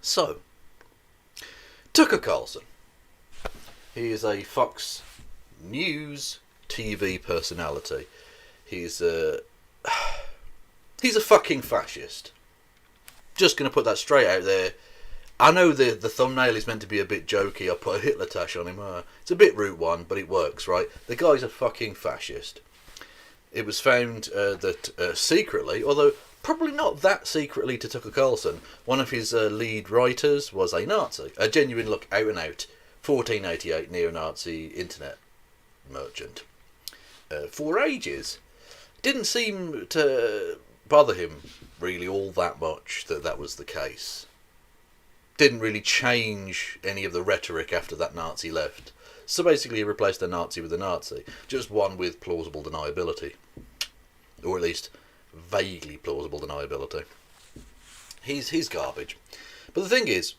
So, Tucker Carlson. He is a Fox News TV personality. He's a fucking fascist. Just going to put that straight out there. I know the thumbnail is meant to be a bit jokey. I put a Hitler tash on him. It's a bit Route 1, but it works, right? The guy's a fucking fascist. It was found that secretly, although probably not that secretly to Tucker Carlson, one of his lead writers was a Nazi. A genuine, look, out-and-out 1488 neo-Nazi internet merchant. For ages. Didn't seem to bother him really all that much that was the case. Didn't really change any of the rhetoric after that Nazi left. So basically he replaced a Nazi with a Nazi. Just one with plausible deniability. Or at least vaguely plausible deniability. He's garbage. But the thing is,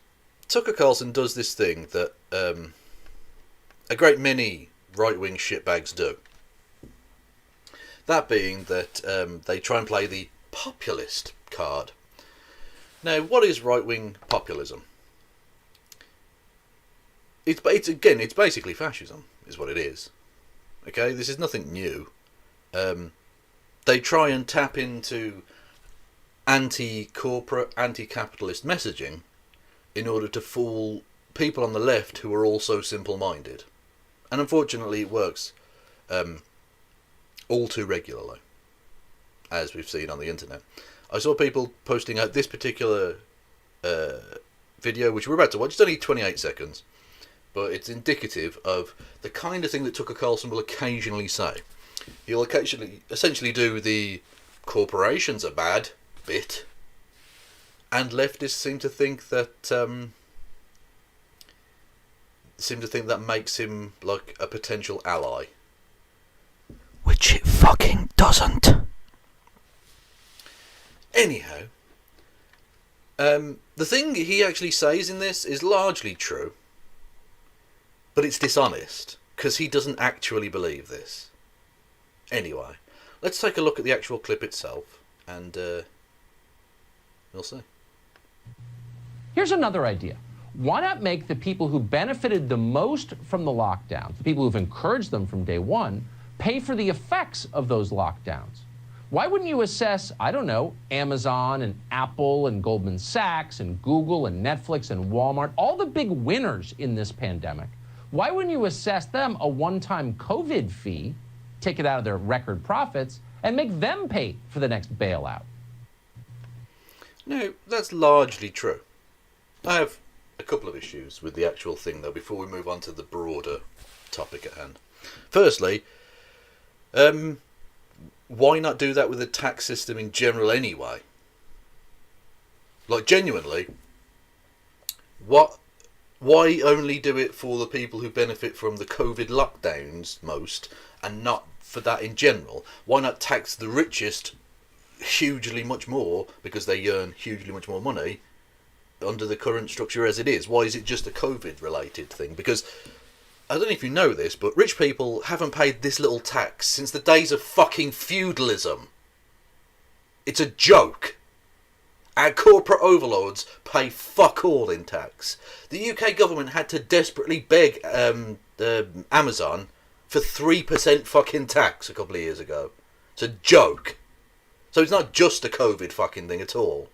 Tucker Carlson does this thing that a great many right-wing shitbags do. That being that they try and play the populist card. Now, what is right-wing populism? It's basically fascism, is what it is. Okay, this is nothing new. They try and tap into anti-corporate, anti-capitalist messaging in order to fool people on the left who are also simple-minded. And unfortunately it works all too regularly, as we've seen on the internet. I saw people posting out this particular video, which we're about to watch. It's only 28 seconds, but it's indicative of the kind of thing that Tucker Carlson will occasionally say. He'll occasionally essentially do the corporations are bad bit, and leftists seem to think that makes him like a potential ally, which it fucking doesn't. Anyhow, the thing he actually says in this is largely true, but it's dishonest because he doesn't actually believe this. Anyway, let's take a look at the actual clip itself, and we'll see. Here's another idea. Why not make the people who benefited the most from the lockdowns, the people who've encouraged them from day one, pay for the effects of those lockdowns? Why wouldn't you assess, I don't know, Amazon and Apple and Goldman Sachs and Google and Netflix and Walmart, all the big winners in this pandemic? Why wouldn't you assess them a one-time COVID fee, take it out of their record profits, and make them pay for the next bailout? No, that's largely true. I have a couple of issues with the actual thing, though, before we move on to the broader topic at hand. Firstly, why not do that with the tax system in general anyway? Like, genuinely, why only do it for the people who benefit from the COVID lockdowns most, and not for that in general? Why not tax the richest hugely much more, because they earn hugely much more money under the current structure as it is? Why is it just a COVID related thing? Because I don't know if you know this, but rich people haven't paid this little tax since the days of fucking feudalism. It's a joke. Our corporate overlords pay fuck all in tax. The UK government had to desperately beg Amazon for 3% fucking tax a couple of years ago. It's a joke. So it's not just a COVID fucking thing at all.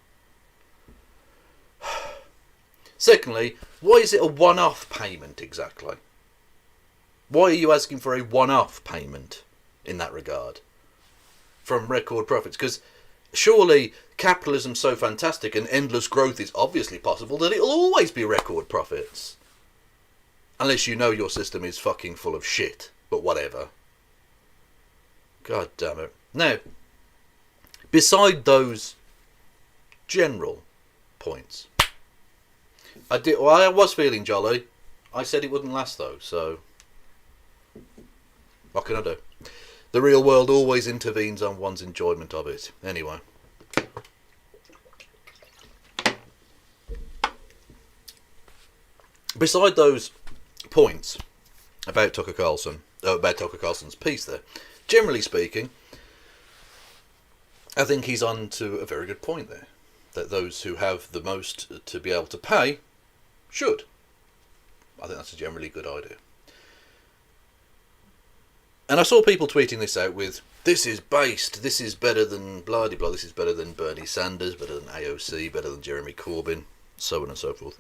Secondly, why is it a one-off payment exactly? Why are you asking for a one-off payment in that regard from record profits? Because surely capitalism's so fantastic and endless growth is obviously possible that it'll always be record profits. Unless you know your system is fucking full of shit, but whatever. God damn it. Now, beside those general points, I was feeling jolly. I said it wouldn't last though, so what can I do? The real world always intervenes on one's enjoyment of it. Anyway. Beside those points about Tucker Carlson's piece there, generally speaking, I think he's on to a very good point there. that those who have the most to be able to pay should. I think that's a generally good idea. And I saw people tweeting this out with, this is based, this is better than blah blah, this is better than Bernie Sanders, better than AOC, better than Jeremy Corbyn, so on and so forth.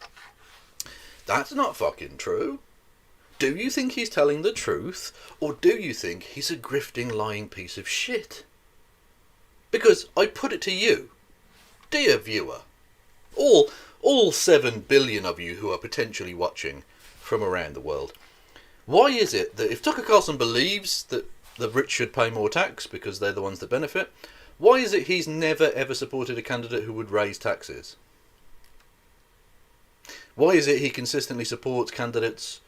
That's not fucking true. Do you think he's telling the truth, or do you think he's a grifting, lying piece of shit? Because I put it to you, dear viewer, all 7 billion of you who are potentially watching from around the world, why is it that if Tucker Carlson believes that the rich should pay more tax because they're the ones that benefit, why is it he's never ever supported a candidate who would raise taxes? Why is it he consistently supports candidates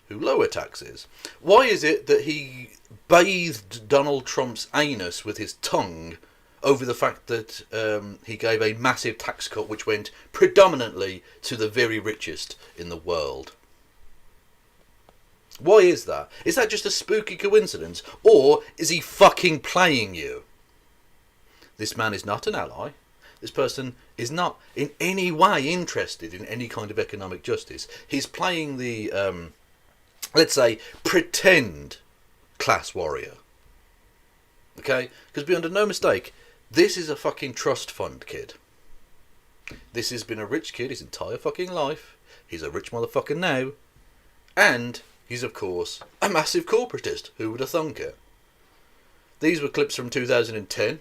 who lower taxes? Why is it that he bathed Donald Trump's anus with his tongue over the fact that he gave a massive tax cut which went predominantly to the very richest in the world? Why is that? Is that just a spooky coincidence, or is he fucking playing you? This man is not an ally. This person is not in any way interested in any kind of economic justice. He's playing the, let's say, pretend class warrior. Okay? Because be under no mistake, this is a fucking trust fund kid. This has been a rich kid his entire fucking life. He's a rich motherfucker now. And he's, of course, a massive corporatist. Who would have thunk it? These were clips from 2010.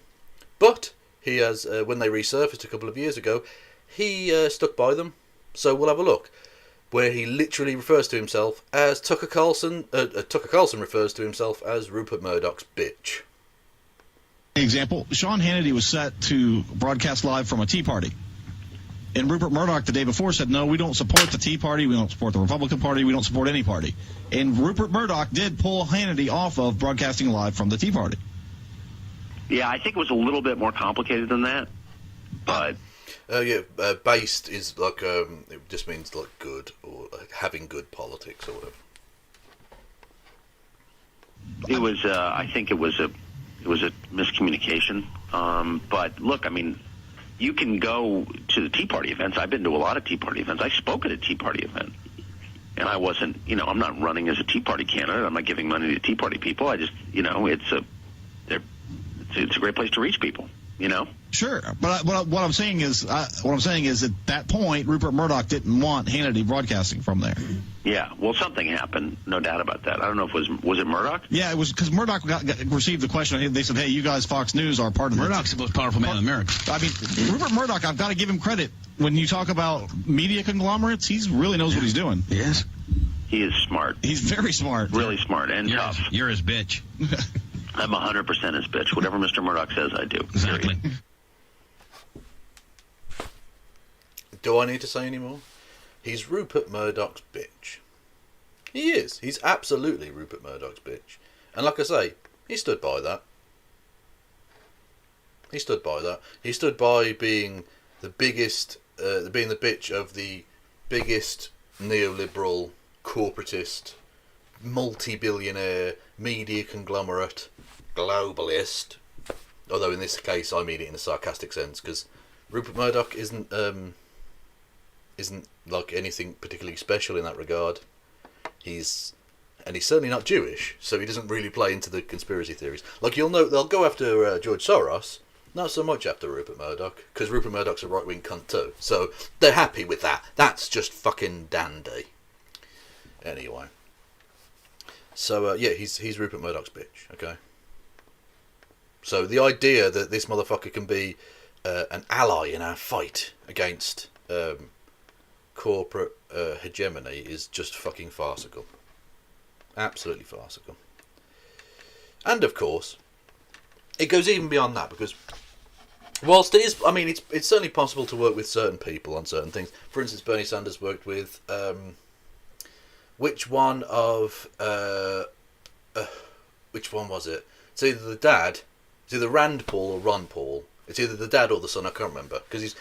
But he has, when they resurfaced a couple of years ago, he stuck by them. So we'll have a look. Where he literally refers to himself as Tucker Carlson. Tucker Carlson refers to himself as Rupert Murdoch's bitch. Example, Sean Hannity was set to broadcast live from a Tea Party. And Rupert Murdoch the day before said, no, we don't support the Tea Party, we don't support the Republican Party, we don't support any party. And Rupert Murdoch did pull Hannity off of broadcasting live from the Tea Party. Yeah, I think it was a little bit more complicated than that, but... based is like, it just means like good, or like having good politics or whatever. It was, I think it was a miscommunication. But look, I mean, you can go to the Tea Party events. I've been to a lot of Tea Party events. I spoke at a Tea Party event. And I wasn't, I'm not running as a Tea Party candidate. I'm not giving money to Tea Party people. I just, it's a great place to reach people, Sure, but what I'm saying is, at that point, Rupert Murdoch didn't want Hannity broadcasting from there. Yeah, well, something happened, no doubt about that. I don't know if was it Murdoch? Yeah, it was because Murdoch received the question. They said, "Hey, you guys, Fox News, are part of Murdoch's the most powerful man in America." I mean, Rupert Murdoch, I've got to give him credit. When you talk about media conglomerates, he really knows what he's doing. Yes, he is smart. He's very smart, really smart, and tough. You're his bitch. I'm 100% his bitch. Whatever Mr. Murdoch says, I do. Exactly. Do I need to say any more? He's Rupert Murdoch's bitch. He is. He's absolutely Rupert Murdoch's bitch. And like I say, he stood by that. He stood by that. He stood by being the biggest, being the bitch of the biggest neoliberal, corporatist, multi-billionaire, media conglomerate, globalist. Although in this case I mean it in a sarcastic sense, because Rupert Murdoch isn't like anything particularly special in that regard. He's certainly not Jewish, so he doesn't really play into the conspiracy theories. Like, you'll know they'll go after George Soros, not so much after Rupert Murdoch, because Rupert Murdoch's a right-wing cunt too. So they're happy with that. That's just fucking dandy. Anyway. So, yeah, he's Rupert Murdoch's bitch, okay? So the idea that this motherfucker can be an ally in our fight against corporate hegemony is just fucking farcical. Absolutely farcical. And, of course, it goes even beyond that, because whilst it is, I mean, it's certainly possible to work with certain people on certain things. For instance, Bernie Sanders worked with... which one was it? It's either the dad, it's either Rand Paul or Ron Paul. It's either the dad or the son, I can't remember. Because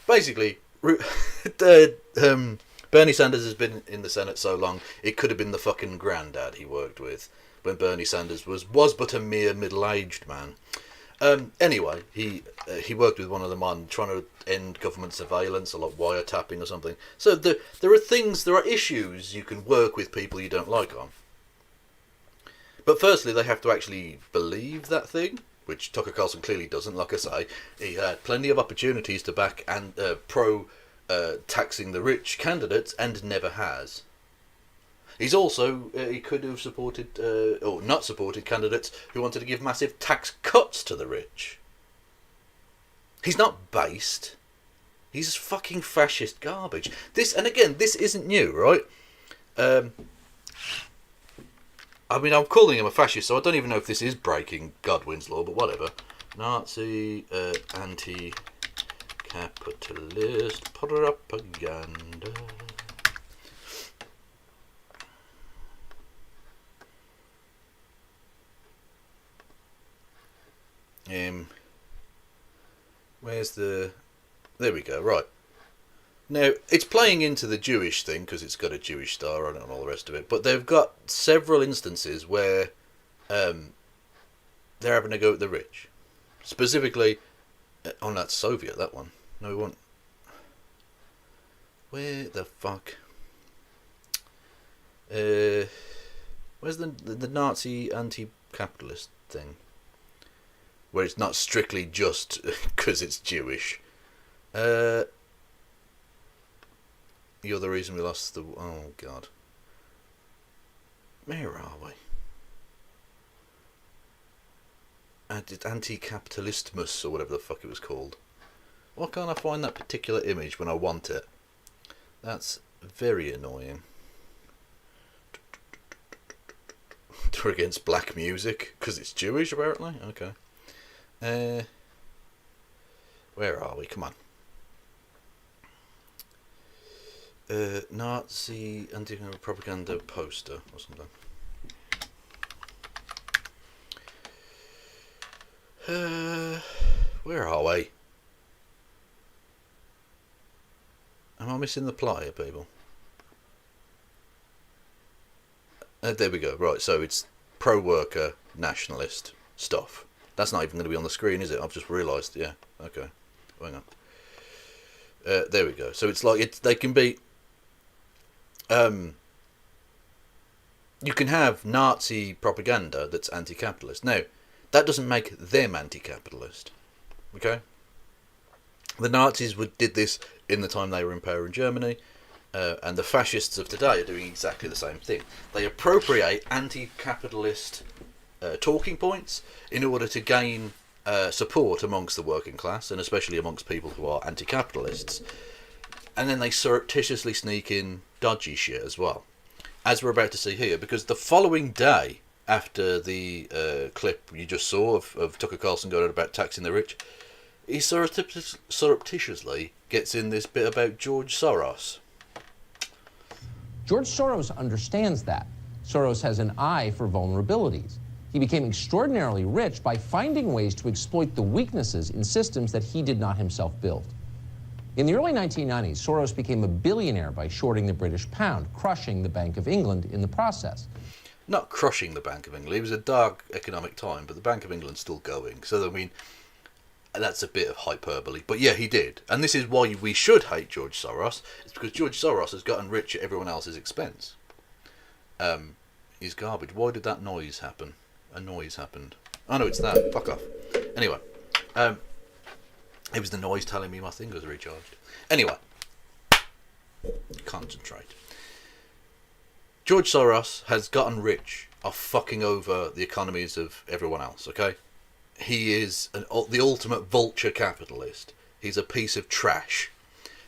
basically, Bernie Sanders has been in the Senate so long, it could have been the fucking granddad he worked with when Bernie Sanders was but a mere middle-aged man. Anyway, he worked with one of them on trying to end government surveillance, or like wiretapping or something. So there are issues you can work with people you don't like on. But firstly, they have to actually believe that thing, which Tucker Carlson clearly doesn't. Like I say, he had plenty of opportunities to back and taxing the rich candidates, and never has. He's also, he could have supported, or not supported candidates who wanted to give massive tax cuts to the rich. He's not based. He's fucking fascist garbage. This isn't new, right? I mean, I'm calling him a fascist, so I don't even know if this is breaking Godwin's law, but whatever. Nazi, anti-capitalist propaganda. Where's the... There we go, right. Now, it's playing into the Jewish thing, because it's got a Jewish star on it and all the rest of it, but they've got several instances where they're having a go at the rich. Specifically... Oh, that's Soviet, that one. No, we want... Where the fuck... where's the Nazi anti-capitalist thing? Where it's not strictly just because it's Jewish. You're the reason we lost the... Oh, God. Where are we? Anti-capitalismus, or whatever the fuck it was called. Why can't I find that particular image when I want it? That's very annoying. They're against black music, because it's Jewish, apparently? Okay. Where are we? Come on. Nazi anti-propaganda poster or something. Where are we? Am I missing the plot here, people? There we go. Right, so it's pro-worker, nationalist stuff. That's not even going to be on the screen, is it? I've just realised. Yeah. Okay. Hang on. There we go. So it's like they can be. You can have Nazi propaganda that's anti-capitalist. Now, that doesn't make them anti-capitalist. Okay. The Nazis did this in the time they were in power in Germany, and the fascists of today are doing exactly the same thing. They appropriate anti-capitalist talking points in order to gain support amongst the working class, and especially amongst people who are anti-capitalists. And then they surreptitiously sneak in dodgy shit as well, as we're about to see here, because the following day after the clip you just saw of Tucker Carlson going on about taxing the rich, he surreptitiously gets in this bit about George Soros. George Soros understands that. Soros has an eye for vulnerabilities. He became extraordinarily rich by finding ways to exploit the weaknesses in systems that he did not himself build. In the early 1990s, Soros became a billionaire by shorting the British pound, crushing the Bank of England in the process. Not crushing the Bank of England. It was a dark economic time, but the Bank of England's still going. So, I mean, that's a bit of hyperbole. But yeah, he did. And this is why we should hate George Soros. It's because George Soros has gotten rich at everyone else's expense. He's garbage. Why did that noise happen? A noise happened. Oh no, it's that. Fuck off. Anyway, it was the noise telling me my thing was recharged. Anyway, concentrate. George Soros has gotten rich off fucking over the economies of everyone else, okay? He is the ultimate vulture capitalist. He's a piece of trash.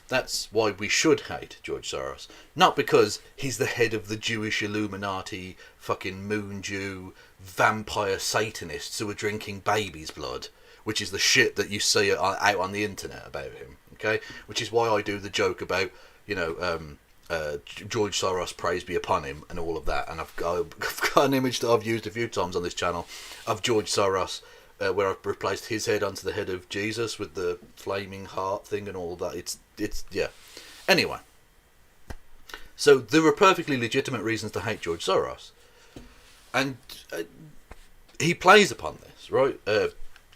That's why we should hate George Soros. Not because he's the head of the Jewish Illuminati, fucking moon Jew, vampire Satanists who are drinking baby's blood, which is the shit that you see out on the internet about him, okay? Which is why I do the joke about, George Soros, praise be upon him, and all of that. And I've got an image that I've used a few times on this channel of George Soros, where I've replaced his head onto the head of Jesus with the flaming heart thing and all of that. It's yeah. Anyway, so there are perfectly legitimate reasons to hate George Soros, and he plays upon this, right?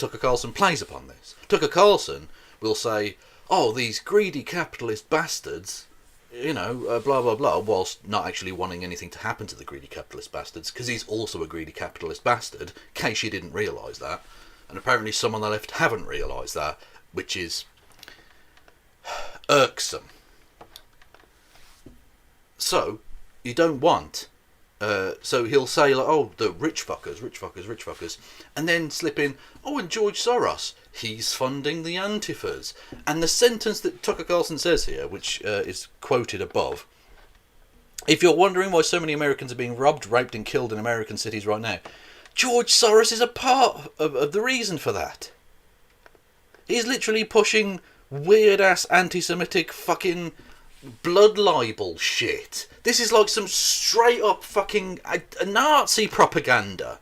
Tucker Carlson plays upon this. Tucker Carlson will say, oh, these greedy capitalist bastards, blah, blah, blah, whilst not actually wanting anything to happen to the greedy capitalist bastards, because he's also a greedy capitalist bastard, in case you didn't realise that. And apparently some on the left haven't realised that, which is irksome. So, you don't want... so he'll say, like, oh, the rich fuckers, and then slip in, oh, and George Soros, he's funding the Antifas. And the sentence that Tucker Carlson says here, which is quoted above, if you're wondering why so many Americans are being robbed, raped and killed in American cities right now, George Soros is a part of the reason for that. He's literally pushing weird-ass anti-Semitic fucking blood libel shit. This is like some straight-up fucking Nazi propaganda.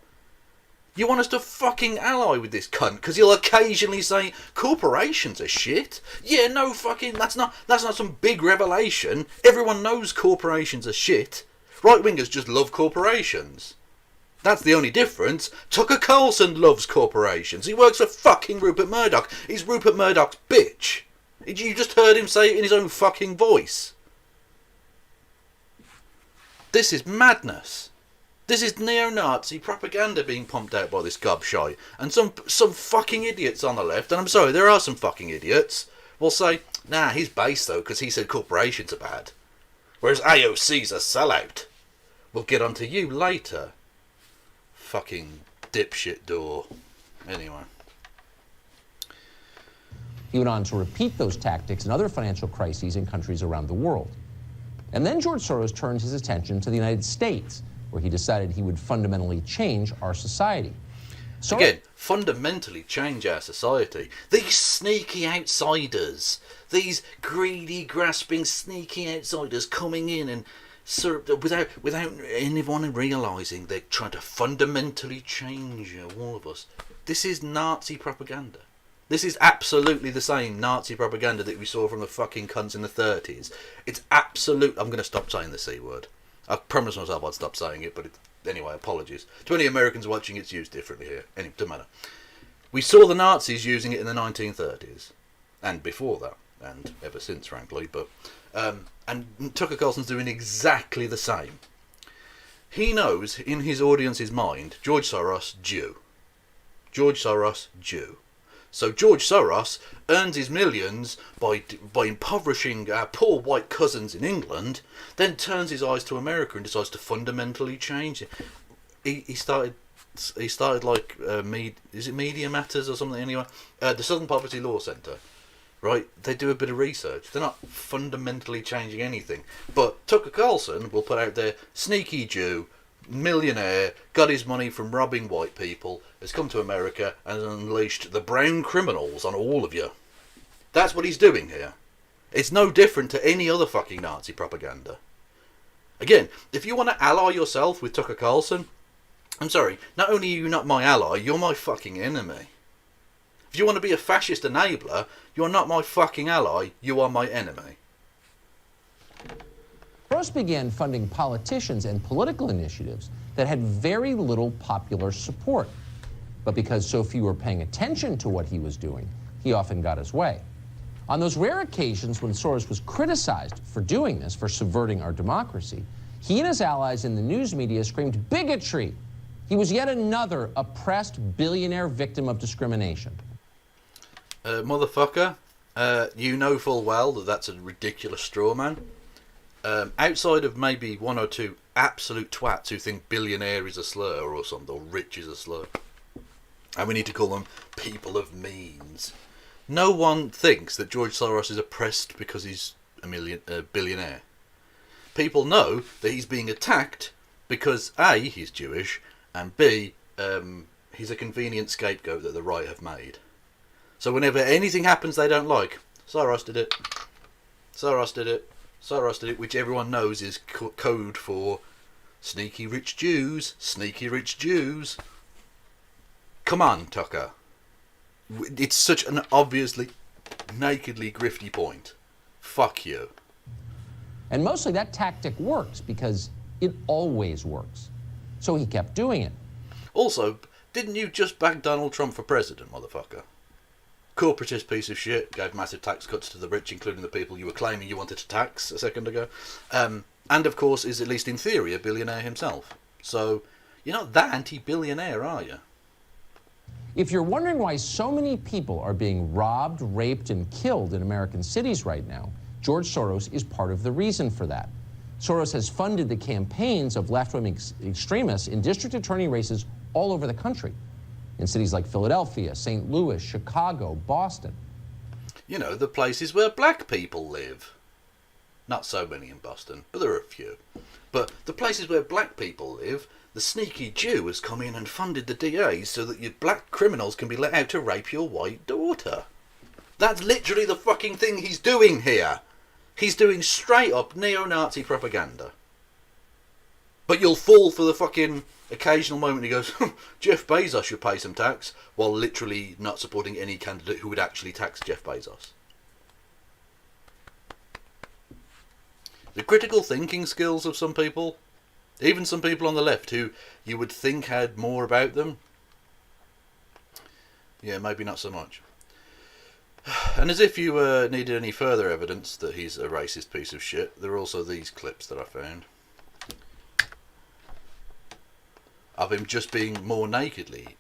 You want us to fucking ally with this cunt because he'll occasionally say corporations are shit. Yeah, no fucking, that's not some big revelation. Everyone knows corporations are shit. Right-wingers just love corporations. That's the only difference. Tucker Carlson loves corporations. He works for fucking Rupert Murdoch. He's Rupert Murdoch's bitch. You just heard him say it in his own fucking voice. This is madness. This is neo-Nazi propaganda being pumped out by this gobshite. And some fucking idiots on the left, and I'm sorry, there are some fucking idiots, will say, nah, he's based though, because he said corporations are bad. Whereas AOC's a sellout. We'll get onto you later. Fucking dipshit door. Anyway. He went on to repeat those tactics in other financial crises in countries around the world. And then George Soros turned his attention to the United States, where he decided he would fundamentally change our society. Again, fundamentally change our society. These sneaky outsiders, these greedy, grasping, sneaky outsiders coming in and without anyone realising they're trying to fundamentally change all of us. This is Nazi propaganda. This is absolutely the same Nazi propaganda that we saw from the fucking cunts in the 30s. It's absolute... I'm going to stop saying the C word. I promised myself I'd stop saying it, but anyway, apologies. To any Americans watching, it's used differently here. Anyway, doesn't matter. We saw the Nazis using it in the 1930s. And before that. And ever since, frankly. But and Tucker Carlson's doing exactly the same. He knows, in his audience's mind, George Soros, Jew. George Soros, Jew. So George Soros earns his millions by impoverishing our poor white cousins in England, then turns his eyes to America and decides to fundamentally change it. He started like is it Media Matters or something anyway? The Southern Poverty Law Centre, right? They do a bit of research. They're not fundamentally changing anything. But Tucker Carlson will put out there, sneaky Jew, millionaire, got his money from robbing white people, has come to America and unleashed the brown criminals on all of you. That's what he's doing here. It's no different to any other fucking Nazi propaganda. Again, if you want to ally yourself with Tucker Carlson, I'm sorry, not only are you not my ally, you're my fucking enemy. If you want to be a fascist enabler, you're not my fucking ally, you are my enemy. Soros began funding politicians and political initiatives that had very little popular support. But because so few were paying attention to what he was doing, he often got his way. On those rare occasions when Soros was criticized for doing this, for subverting our democracy, he and his allies in the news media screamed bigotry. He was yet another oppressed billionaire victim of discrimination. Motherfucker, you know full well that that's a ridiculous straw man. Outside of maybe one or two absolute twats who think billionaire is a slur or something, or rich is a slur, and we need to call them people of means, no one thinks that George Soros is oppressed because he's a billionaire. People know that he's being attacked because A, he's Jewish, and B, he's a convenient scapegoat that the right have made. So whenever anything happens they don't like, Soros did it, Soros did it, Soros did it, which everyone knows is code for sneaky rich Jews, sneaky rich Jews. Come on, Tucker. It's such an obviously, nakedly grifty point. Fuck you. And mostly that tactic works because it always works. So he kept doing it. Also, Didn't you just back Donald Trump for president, motherfucker? Corporatist piece of shit, gave massive tax cuts to the rich, including the people you were claiming you wanted to tax a second ago. And of course is, at least in theory, a billionaire himself. So you're not that anti-billionaire, are you? If you're wondering why so many people are being robbed, raped, and killed in American cities right now, George Soros is part of the reason for that. Soros has funded the campaigns of left-wing extremists in district attorney races all over the country, in cities like Philadelphia, St. Louis, Chicago, Boston. You know, the places where black people live. Not so many in Boston, but there are a few. But the places where black people live, the sneaky Jew has come in and funded the DAs so that your black criminals can be let out to rape your white daughter. That's literally the fucking thing he's doing here. He's doing straight up neo-Nazi propaganda. But you'll fall for the fucking occasional moment he goes, Jeff Bezos should pay some tax, while literally not supporting any candidate who would actually tax Jeff Bezos. The critical thinking skills of some people, even some people on the left who you would think had more about them, yeah, maybe not so much. And as if you needed any further evidence that he's a racist piece of shit, there are also these clips that I found of him just being more nakedly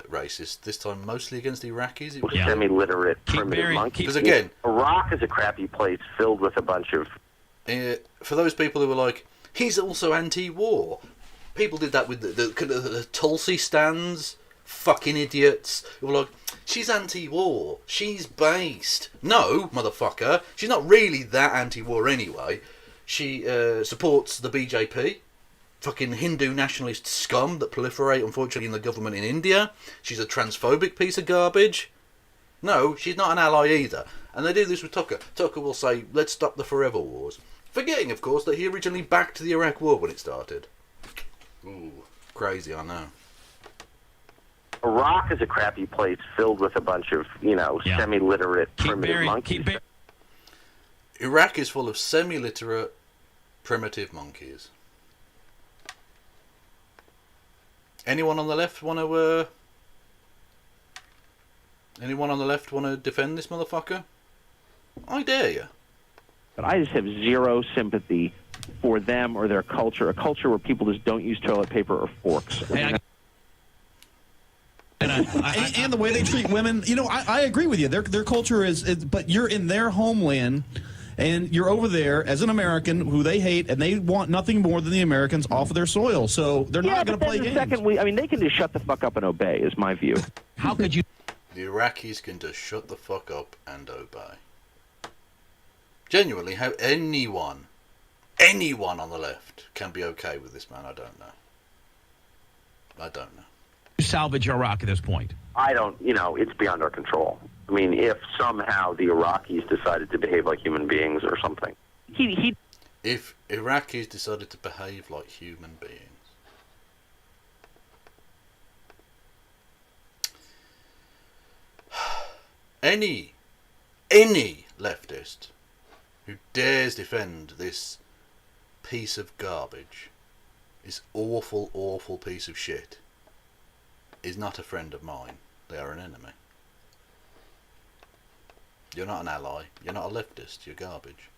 racist, this time mostly against Iraqis. Semi-literate primitive monkeys. Because again, Iraq is a crappy place filled with a bunch of... for those people who were like, he's also anti-war. People did that with the Tulsi stands, fucking idiots. Who were like, she's anti-war, she's based. No, motherfucker, she's not really that anti-war anyway. She supports the BJP. Fucking Hindu nationalist scum that proliferate, unfortunately, in the government in India. She's a transphobic piece of garbage. No, she's not an ally either. And they do this with Tucker. Tucker will say, let's stop the forever wars. Forgetting, of course, that he originally backed the Iraq war when it started. Ooh, crazy, I know. Iraq is a crappy place filled with a bunch of, semi-literate primitive monkeys. Iraq is full of semi-literate primitive monkeys. Anyone on the left want to? Anyone on the left want to defend this motherfucker? I dare you. But I just have zero sympathy for them or their culture, a culture where people just don't use toilet paper or forks. And the way they treat women, I agree with you. Their culture is, but you're in their homeland, and you're over there as an American who they hate, and they want nothing more than the Americans off of their soil. So they're not going to play games. They can just shut the fuck up and obey, is my view. How could you? The Iraqis can just shut the fuck up and obey. Genuinely, how anyone on the left can be okay with this man, I don't know. Salvage Iraq at this point? I don't, it's beyond our control. I mean, if somehow the Iraqis decided to behave like human beings or something. If Iraqis decided to behave like human beings. Any leftist who dares defend this piece of garbage, this awful, awful piece of shit, is not a friend of mine. They are an enemy. You're not an ally. You're not a leftist. You're garbage.